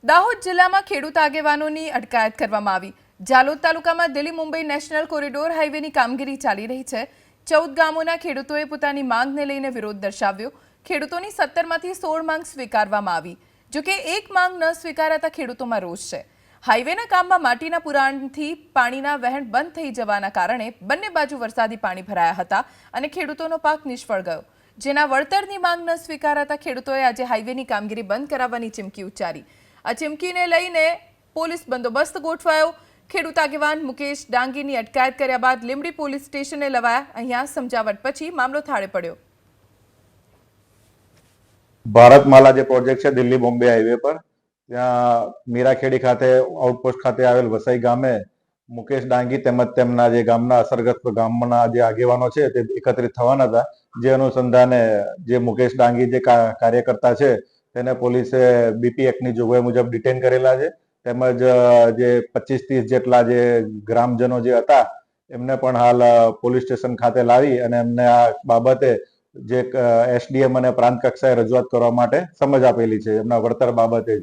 દાહોદ જિલ્લામાં ખેડૂત આગેવાનોની અટકાયત કરવામાં આવી। જાલોદ તાલુકામાં દિલ્હી મુંબઈ નેશનલ કોરિડોર હાઈવેની કામગીરી ચાલી રહી છે। 14 ગામોના ખેડૂતોએ પોતાની માંગને લઈને વિરોધ દર્શાવ્યો। ખેડૂતોની 17માંથી 16 માંગ સ્વીકારવામાં આવી। જો કે એક માંગ ન સ્વીકારાતા ખેડૂતોમાં રોષ છે। હાઈવેના કામમાં માટીના પુરાણથી પાણીના વહેણ બંધ થઈ જવાના કારણે બંને બાજુ વરસાદી પાણી ભરાયા હતા અને ખેડૂતોનો પાક નિષ્ફળ ગયો, જેના વળતરની માંગ ન સ્વીકારાતા ખેડૂતોએ આજે હાઈવેની કામગીરી બંધ કરાવવાની ચીમકી ઉચ્ચારી। આ ચીમકીને લઈને પોલીસ બંદોબસ્ત ગોઠવાયો। ખેડૂત આગેવાન મુકેશ ડાંગીની અટકાયત કર્યા બાદ લીંબડી પોલીસ સ્ટેશને લવાયા। અહીંયા સમજાવટ પછી મામલો થાળે પડ્યો। ભારતમાલા જે પ્રોજેક્ટ છે દિલ્હી બોમ્બે હાઈવે પર, ત્યાં મીરાખેડી ખાતે આઉટપોસ્ટ ખાતે આવેલ વસાઈ ગામે મુકેશ ડાંગી તેમજ તેમના જે ગામના અસરગ્રસ્ત ગામના જે આગેવાનો છે તે એકત્રિત થવાના હતા। જે અનુસંધાને જે મુકેશ ડાંગી જે કાર્યકર્તા છે તેને પોલીસે બીપી એક્ટની જોગવાઈ મુજબ ડિટેન કરેલા છે। તેમજ જે 25-30 જેટલા જે ગ્રામજનો જે હતા એમને પણ હાલ પોલીસ સ્ટેશન ખાતે લાવી અને એમને આ બાબતે જે એસડીએમ અને પ્રાંત કક્ષાએ રજૂઆત કરવા માટે સમજ આપેલી છે, એમના વળતર બાબતે।